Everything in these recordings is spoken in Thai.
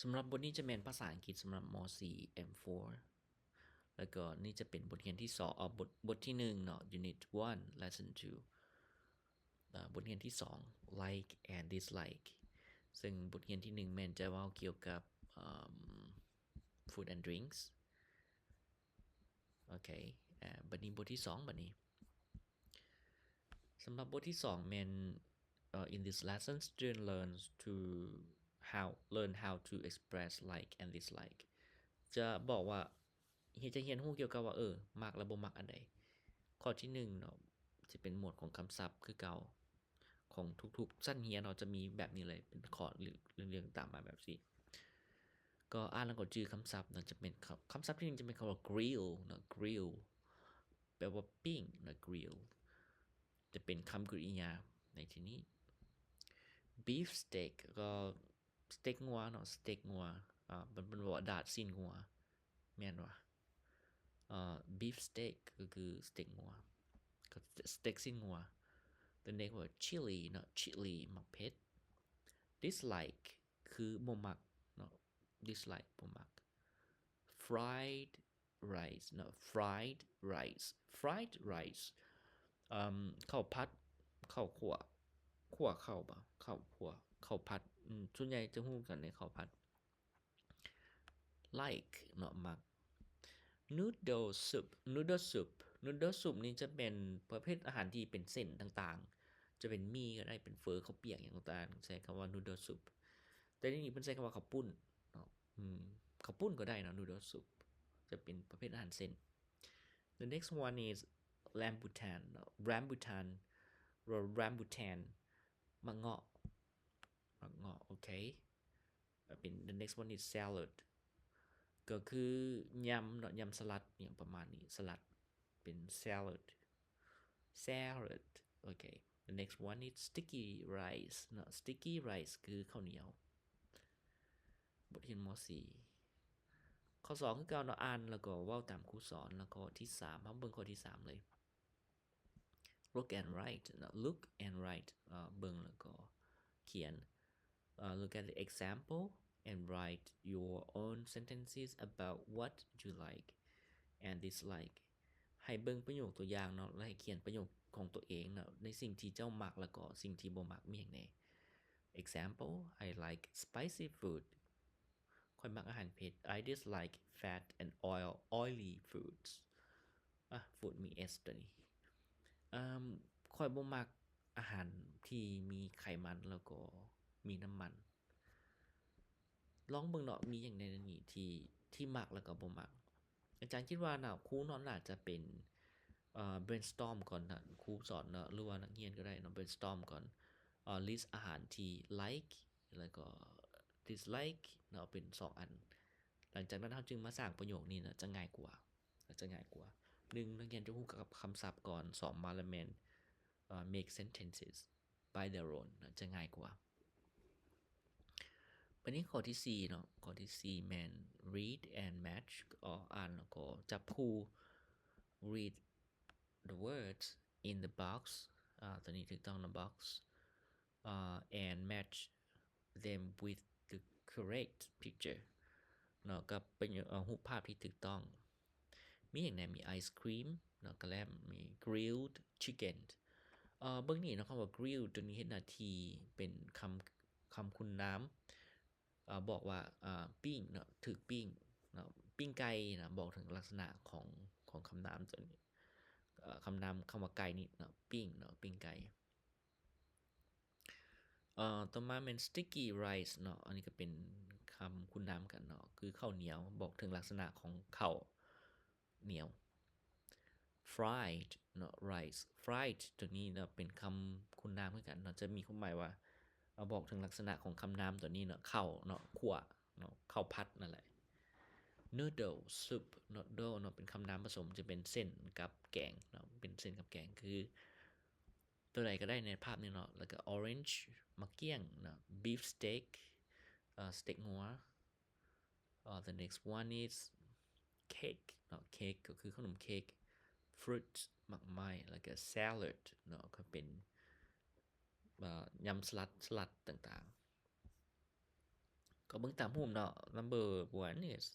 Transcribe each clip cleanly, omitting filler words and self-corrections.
สำหรับบทนี้จะแม่นภาษาอังกฤษสำหรับม4 M4 แล้วก็นี่จะเป็นบทเรียนที่2บทที่1เนาะ Unit 1 Lesson 2บทเรียนที่2 Like and Dislike ซึ่งบทเรียนที่1แม่นจะเว้าเกี่ยวกับFood and Drinks โอเคบัดนี้บทที่2บัดนี้สำหรับบทที่2แม่นin this lesson student learn how to express like and dislike จะบอกว่าจะเรียนรู้เกี่ยวกับว่ามักและบ่มักอันใดข้อที่1เนาะจะเป็นหมวดของคำศัพท์คือเก่าของทุกๆชั้นเรียนเนาะจะมีแบบนี้เลยเป็นข้อเรื่องตามมาแบบนี้ก็อ่านแล้วก็จื้อคำศัพท์เนาะจะเป็นคำศัพท์ที่1จะเป็นคำว่า grill เนาะ grill แปลว่าปิ้งเนาะ grill จะเป็นคำกริยาในที่นี้ beef steak ก็สเต็กงัวเนาะสเต็กงัวมันเป็นว่าดาดสิ้นงัวแม่นบ่beef steak ก็คือสเต็กงัวก็สเต็กสิ้นงัว the next word chili เนาะ chili มักเผ็ด dislike คือบ่มักเนาะ dislike บ่มัก fried rice เนาะ fried rice ข้าวผัดข้าวคั่วข้าวบ่ข้าวคั่วข้าวผัดส่วนใหญ่จะฮู้กันในข้าวผัด like เนาะมัก noodle soup นี่จะเป็นประเภทอาหารที่เป็นเส้นต่างๆจะเป็นมีก็ได้เป็นเฟอข้าวเปียกอย่างต่างๆใช้คำว่า noodle soup แต่นี่เพิ่นใช้คำว่าข้าวปุ้นเนาะข้าวปุ้นก็ได้เนาะ noodle soup จะเป็นประเภทอาหารเส้น the next one is rambutan เนาะ rambutan มะเงาะโอเคเป็น the next one is salad ก็คือยำเนาะยำสลัดอย่างประมาณนี้สลัดเป็น saladโอเค the next one is sticky rice เนาะ sticky rice คือข้าวเหนียวบทเรียนม4ข้อ2คือการอ่านแล้วก็เว้าตามครูสอนแล้วก็ที่3เฮาเบิ่งข้อที่3เลย look and write เนาะ look and write เบิ่งแล้วก็เขียนlook at the example and write your own sentences about what you like and dislike ให้เบิ่งประโยคตัวอย่างเนาะแล้วให้เขียนประโยคของตัวเองเนาะในสิ่งที่เจ้ามักแล้วก็สิ่งที่บ่มักมีหยังแหน่ example I like spicy food ข้อยมักอาหารเผ็ด I dislike fat and oily foods food มี s ตัวนี้ข้อยบ่มักอาหารที่มีไขมันแล้วก็มีน้ำมันลองเบิ่งเนาะมีหยังในนี้ที่มักแล้วก็บ่มักอาจารย์คิดว่าครูน่าจะเป็นbrainstorm ก่อนนะครูสอนเนาะหรือว่านักเรียนก็ได้เนาะ brainstorm ก่อนlist อาหารที่ like แล้วก็ dislike เนาะเป็น2อันหลังจากนั้นเฮาจึงมาสร้างประโยคนี้นะจะง่ายกว่า1นักเรียนจะฮู้กับคำศัพท์ก่อน2มาแล้วแม่นmake sentences by their own นะจะง่ายกว่าบัดนี้ข้อที่4เนาะข้อที่4แม่น read and match อ่านแล้วก็จับคู่ read the words in the box ตัวนี้ถูกต้องนะ box and match them with the correct picture เนาะกับเป็นรูปภาพที่ถูกต้องมีหยังแหน่มี ice cream เนาะกะแลมมี grilled chicken เบิ่งนี่เนาะคำว่า grill ตัวนี้เฮ็ดหน้าที่เป็นคำคุณนามบอกว่าปิ้งเนาะถูกปิ้งเนาะปิ้งไก่นะบอกถึงลักษณะของคำนามตัวนี้คำนามคำว่าไก่นี่เนาะปิ้งเนาะปิ้งไก่ต่อมาเป็น sticky rice เนาะอันนี้ก็เป็นคำคุณนามกันเนาะคือข้าวเหนียวบอกถึงลักษณะของข้าวเหนียว fried เนาะ rice fried ตัวนี้เนาะเป็นคำคุณนามคือกันเนาะจะมีความหมายว่าบอกถึงลักษณะของคำนามตัวนี้เนาะข้าวเนาะคั่วเนาะข้าวผัดนั่นแหละ noodle soup noodle เนาะเป็นคำนามผสมจะเป็นเส้นกับแกงเนาะเป็นเส้นกับแกงคือตัวใดก็ได้ในภาพนี้เนาะแล้วก็ orange มะเกี้ยงเนาะ beef steak สเต็กงัวthe next one is cake เนาะ cake ก็คือขนมเค้ก fruit หมากไม้แล้วก็ salad เนาะก็เป็นยำสลัดต่างๆ ก็เบิ่งตามรูปเนาะ number 1 is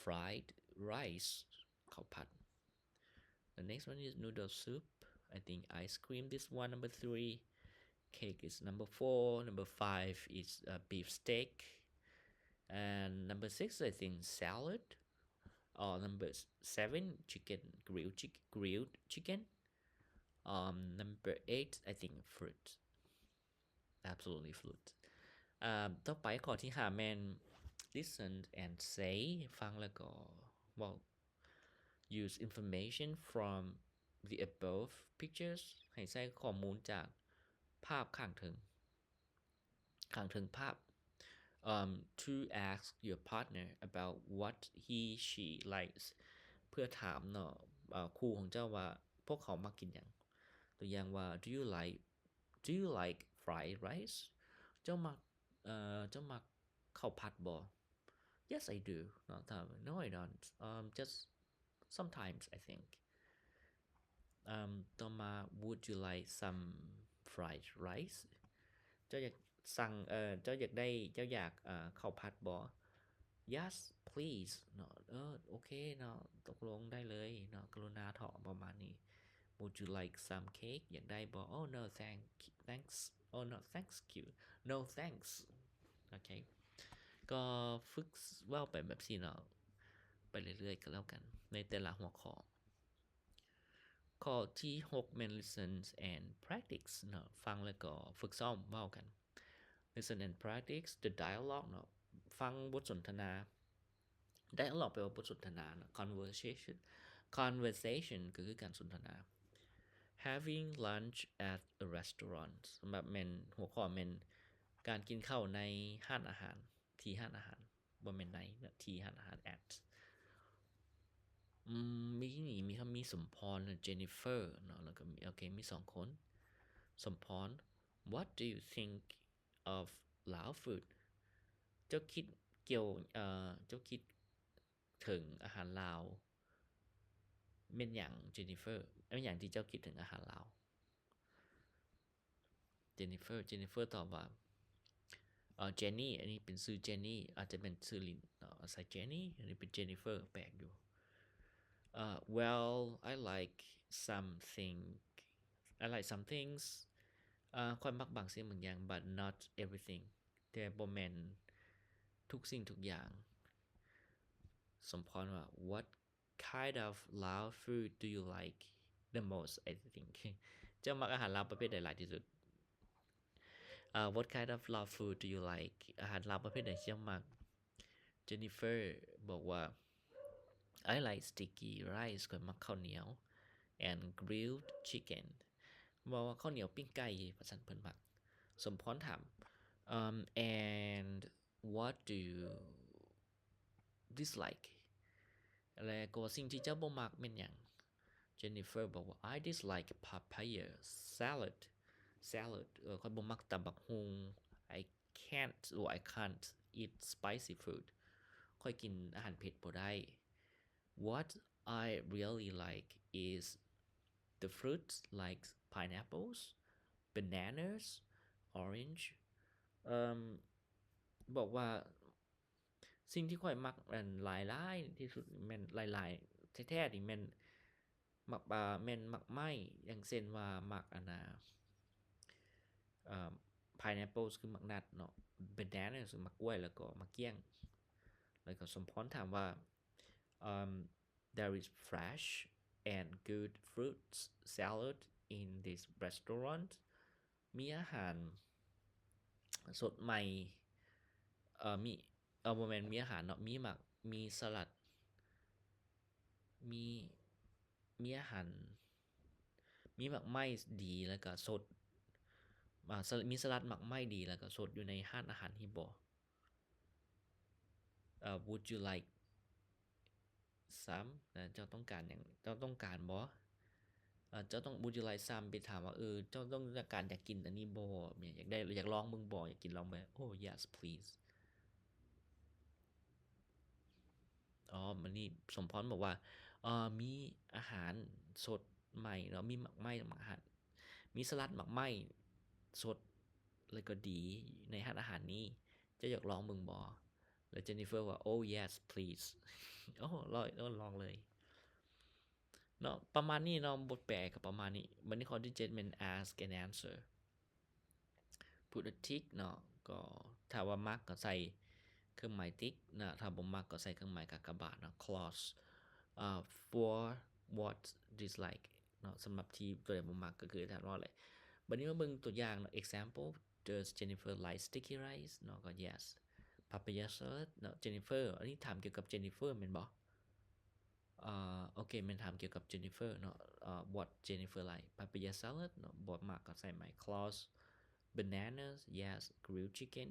fried rice ข้าวผัด the next one is noodle soup I think ice cream this one number 3 cake is number 4 number 5 is beef steak and number 6 I think salad or number 7 chicken grilled chicken number 8 I think fruit absolutely fruit ต่อไปข้อที่5แม่น listen and say ฟังแล้วก็เว้า use information from the above pictures ให้ใส่ข้อมูลจากภาพข้างถึงภาพto ask your partner about what he she likes เพื่อถามเนาะคู่ของเจ้าว่าพวกเขามักกินหยังตัวอย่างว่า do you like fried rice เจ้ามักข้าวผัดบ่ yes I do เนาะถาม no I don't just sometimes I think ต่อมา would you like some fried rice เจ้าอยากสั่งเจ้าอยากได้เจ้าอยากข้าวผัดบ่ yes please เนาะโอเคเนาะตกลงได้เลยเนาะกรุณาเถาะประมาณนี้ would you like some cake อยากได้บ่ oh no thanks oh no thanks you no thanks โอเคก็ฝึกเว้าไปแบบนี้เนาะไปเรื่อยๆก็แล้วกันในแต่ละหัวข้อข้อที่6แม่น listen and practice เนาะฟังแล้วก็ฝึกซ้อมเว้ากัน listen and practice the dialogue เนาะฟังบทสนทนา dialogue แปลว่าบทสนทนาเนาะ conversation ก็คือการสนทนา having lunch at a restaurant สำหรับแม่นหัวข้อแม่นการกินข้าวในร้านอาหารที่ร้านอาหารบ่แม่นในที่ร้านอาหาร at มีคำมีสมพร Jennifer เนาะแล้วก็โอเคมี2คนสมพร What do you think of Lao food เจ้าคิดเกี่ยวเจ้าคิดถึงอาหารลาวแม่นหยัง Jennifer แม่นหยังที่เจ้าคิดถึงอาหารลาว Jennifer ตอบว่าJenny อันนี้เป็นชื่อ Jenny อาจจะเป็นชื่อลินใส่ Jenny อันนี้เป็น Jennifer แปลกอยู่well I like some things ค่อยมักบางสิ่งบางอย่าง but not everything แต่บ่แม่นทุกสิ่งทุกอย่างสมพรว่า what kind of Lao food do you like the most I think เจ้ามักอาหารลาวประเภทใดหลายที่สุดwhat kind of Lao food do you like อาหารลาวประเภทใดเจ้ามัก Jennifer บอกว่าI like sticky rice ข้อยมักข้าวเหนียว and grilled chicken บอกว่าข้าวเหนียวปิ้งไก่ว่าซั่นเพิ่นมักสมพรถามand what do you dislike และก็สิ่งที่เจ้าบ่มักแม่นหยัง Jennifer บอกว่า I dislike papaya salad ข้อยบ่มักตำบักหุ่ง I can't eat spicy food ข้อยกินอาหารเผ็ดบ่ได้ What I really like is the fruits like pineapples, bananas, orange บอกว่าสิ่งที่ข้อยมักอันหลายๆที่สุดแม่นหลายๆแท้ๆนี่แม่นมักแม่นมักไม้อย่างเช่นว่ามักอันน่ะpineapples คือมักนัดเนาะ bananas คือมักกล้วยแล้วก็มักเกี้ยงแล้วก็สมพรถามว่าthere is fresh and good fruits salad in this restaurant มีอาหารสดใหม่มีบ่แม่นมีอาหารเนาะมีสลัดมีอาหารมีหมักไม้ดีแล้วก็สดมีสลัดหมักไม้ดีแล้วก็สดอยู่ในร้านอาหารที่บ่would you like some เจ้าต้องการหยังเจ้าต้องการบ่เจ้าต้อง would you like some ไปถามว่าเจ้าต้องการอยากกินอันนี้บ่อยากได้อยากลองมึงบ่อยากกินลองมั้ย oh yes please มันนี่สมพรบอกว่ามีอาหารสดใหม่เนาะมีหมักไม้อาหารมีสลัดหมักไม้สดแล้วก็ดีในร้านอาหารนี้ จะอยากลองเบิ่งบ่แล้ว Jennifer ว่า oh yes please โอ้ลองเลยเนาะประมาณนี้เนาะบทแปลก็ประมาณนี้บัดนี้ข้อที่7แม่น ask and answer put a tick เนาะก็ถ้าว่ามักก็ใส่เครื่องหมายติ๊กนะถ้าบ่มักก็ใส่เครื่องหมายกากบาทเนาะ clause for what dislike เนาะสำหรับที่ตัวใดบ่มักก็คือถามว่าอะไรบัดนี้มาเบิ่งตัวอย่างเนาะ example does Jennifer like sticky rice เนาะก็ yes papaya salad เนาะ Jennifer อันนี้ถามเกี่ยวกับ Jennifer แม่นบ่โอเคแม่นถามเกี่ยวกับ Jennifer เนาะwhat Jennifer like papaya salad เนาะบ่มักก็ใส่หมาย clause bananas yes grilled chicken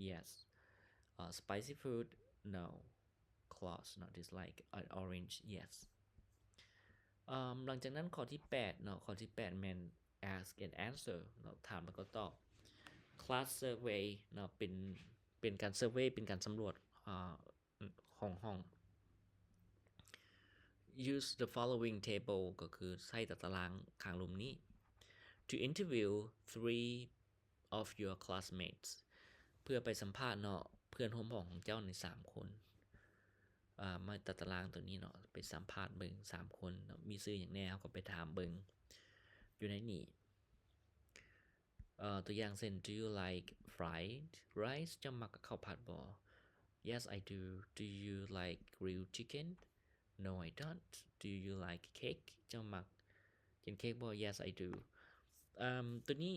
yes spicy food no clause not dislike orange yes หลังจากนั้นข้อที่8เนาะข้อที่8แม่น ask and answer เนาะถามแล้วก็ตอบ class survey เนาะเป็นการ survey เป็นการสำรวจห้อง use the following table ก็คือใช้ตารางข้างหลุมนี้ to interview 3 of your classmates เพื่อไปสัมภาษณ์เนาะเพื่อนร่วมห้องของเจ้าใน3คนมาตัดตารางตัวนี้เนาะไปสัมภาษณ์เบิ่ง3คนเนาะมีชื่อหยังแน่เฮาก็ไปถามเบิ่งอยู่ในนี้ตัวอย่างเช่น do you like fried rice จะมักกับข้าวผัดบ่ yes I do do you like grilled chicken no I don't do you like cake จะมักกินเค้กบ่ yes I do ตัวนี้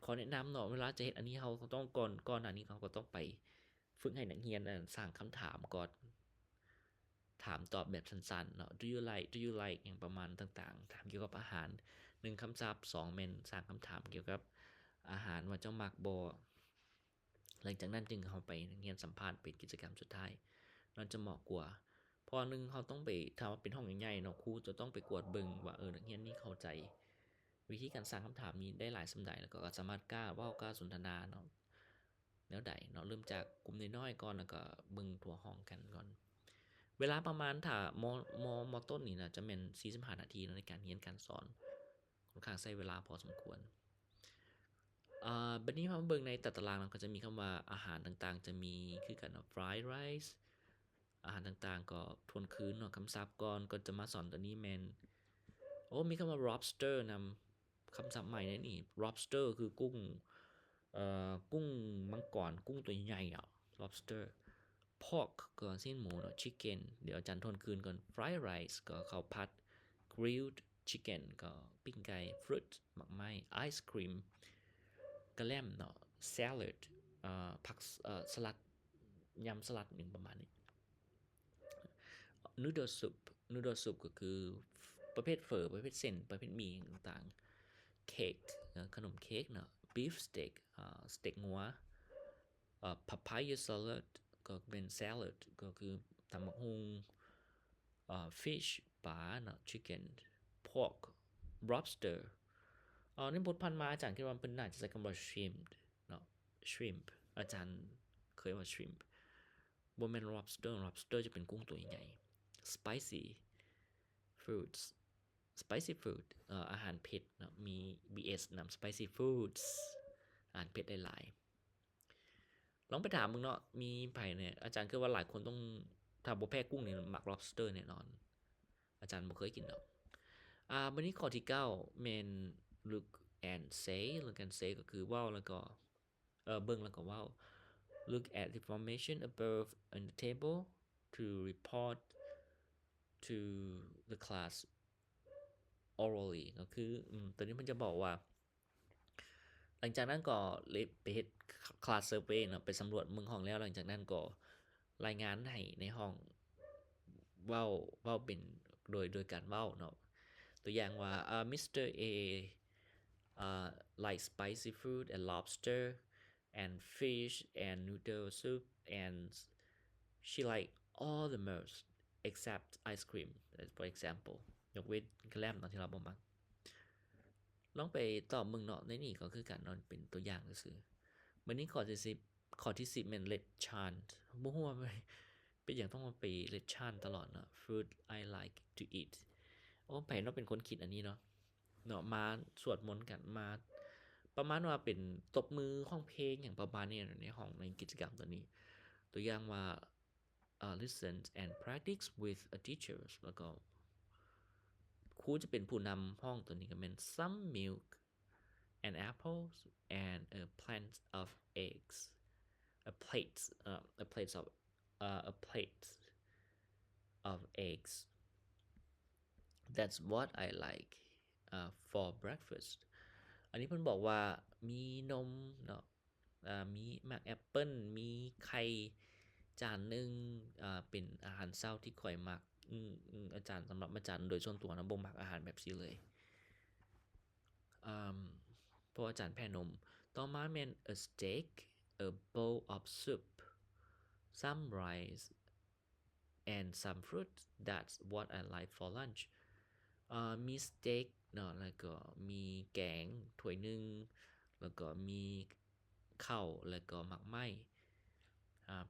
ขอแนะนำเนาะเวลาจะเฮ็ดอันนี้เฮาต้องก่อนอันนี้เขาก็ต้องไปฝึกให้นักเรียนสร้างคำถามก่อนถามตอบแบบสั้นๆเนาะ do you like อย่างประมาณต่างๆถามเกี่ยวกับอาหาร1คำศัพท์2แม่นสร้างคำถามเกี่ยวกับอาหารว่าเจ้ามักบ่หลังจากนั้นจึงเฮาไปเรียนสัมภาษณ์เป็นกิจกรรมสุดท้ายนั่นจะเหมาะกว่าเพราะนึงเฮาต้องไปถ้าว่าเป็นห้องใหญ่ๆเนาะครูจะต้องไปกวดเบิ่งว่านักเรียนนี้เข้าใจวิธีการสร้างคำถามนี้ได้หลายส่ำใดแล้วก็สามารถกล้าเว้ากล้าสนทนาเนาะแนวใดเนาะเริ่มจากกลุ่มน้อยๆก่อนแล้วก็เบิ่งทั่วห้องกันก่อนเวลาประมาณถ้ามต้นนี่น่ะจะแม่น45นาทีในการเรียนการสอนค่อนข้างใช้เวลาพอสมควรบัดนี้มาเบิ่งในตารางก็จะมีคำว่าอาหารต่างๆจะมีคือกันเนาะ fried rice อาหารต่างๆก็ทวนคืนเนาะคำศัพท์ก่อนก็จะมาสอนตัวนี้แม่นมีคำว่า lobster นำคำศัพท์ใหม่ในนี่ lobster คือกุ้งกุ้งมังกรกุ้งตัวใหญ่อ่ะ lobster pork ก็สิ้นหมูเนาะ chicken เดี๋ยวอาจารย์ทวนคืนก่อน fried rice ก็ข้าวผัด grilled chicken ก็ปิ้งไก่ fruit หมักไม้ ice cream กะแล่มเนาะ salad ผักสลัดยำสลัดนึงประมาณนี้ noodle soup ก็คือประเภทเฝอประเภทเส้นประเภทหมี่ต่างๆ cake ขนมเค้กเนาะ beef steak สเต็กงัวpapaya salad ก็เป็น salad ก็คือตำบักหุ่งfish ปลาเนาะ chicken pork lobsterในบทพันมาอาจารย์คิดว่าเพิ่นน่าจะใช้คำว่า shrimp เนาะ shrimp อาจารย์เคยว่า shrimp บ่แม่น lobster จะเป็นกุ้งตัวใหญ่ spicy foods อาหารเผ็ดเนาะมี BS นำ spicy foods อาหารเผ็ดหลายๆลองไปถามมึงเนาะมีไผเนี่ยอาจารย์คิดว่าหลายคนต้องถ้าบ่แพ้กุ้งนี่มัก lobster แน่นอนอาจารย์บ่เคยกินดอกบัดนี้ข้อที่9แม่น look and say ก็คือเว้าแล้วก็เบิ่งแล้วก็เว้า look at the information above on the table to report to the class orally ก็คือตัวนี้มันจะบอกว่าหลังจากนั้นก็ไปเฮ็ด class survey เนาะไปสำรวจเมืองห้องแล้วหลังจากนั้นก็รายงานให้ในห้องเว้าเป็นโดยการเว้าเนาะตัวอย่างว่าMr. A like spicy food and lobster and fish and noodle soup and she like all the most except ice cream for example ยกเว้นกะแล่มเนาะที่เราบ่มักลองไปตอบมึงเนาะในนี่ก็คือการนอนเป็นตัวอย่างซื่อๆมื้อนี้ข้อที่10แม่น let chant บ่ฮู้ว่าเป็นหยังต้องมาไป let chant ตลอดเนาะ food I like to eat ไผเนาะเป็นคนคิดอันนี้เนาะมาสวดมนต์กันมา ประมาณว่าเป็นตบมือร้องเพลงอย่างประมาณนี้ในห้องในกิจกรรมตัวนี้ตัวอย่างว่าlisten and practice with a teacher แล้วก็ครูจะเป็นผู้นำห้องตัวนี้ก็แม่น some milk and apples and a plant of eggs a plate of eggs that's what I like for breakfast อันนี้เพิ่นบอกว่ามีนมเนาะมีมักแอปเปิ้ลมีไข่จานนึงเป็นอาหารเช้าที่ข้อยมักอาจารย์สำหรับอาจารย์โดยส่วนตัวนะบ่มักอาหารแบบนี้เลยเพราะอาจารย์แพ้นมต่อมาแม่น a steak a bowl of soup some rice and some fruit that's what I like for lunch มีสเต็กเนาะแล้วก็มีแกงถ้วยนึงแล้วก็มีข้าวแล้วก็หมักไม้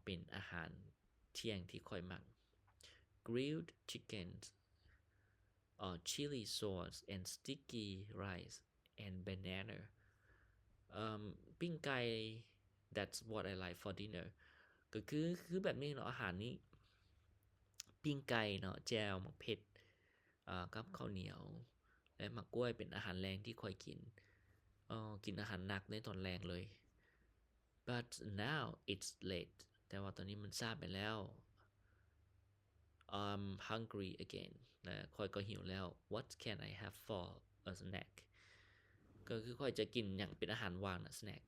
เป็นอาหารเที่ยงที่ค่อยมัก grilled chicken chili sauce and sticky rice and banana ปิ้งไก่ that's what I like for dinner ก็คือแบบนี้เนาะอาหารนี้ปิ้งไก่เนาะแจ่วหมักเผ็ดกับข้าวเหนียวและหมักกล้วยเป็นอาหารแรงที่ค่อยกินกินอาหารหนักในตอนแรงเลย but now it's late แต่ว่าตอนนี้มันช้าไปแล้ว I'm hungry again ค่อยก็หิวแล้ว what can I have for a snack ก็คือค่อยจะกินหยังเป็นอาหารว่างนะ snack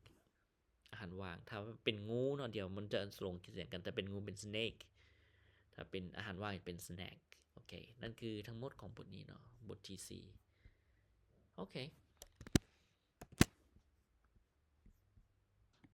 อาหารว่างถ้าเป็นงูเนาะเดี๋ยวมันจะลงเสียงกันแต่เป็นงูเป็น snake ถ้าเป็นอาหารว่างเป็น snack โอเคนั่นคือทั้งหมดของบทนี้เนาะบทที่4โอเค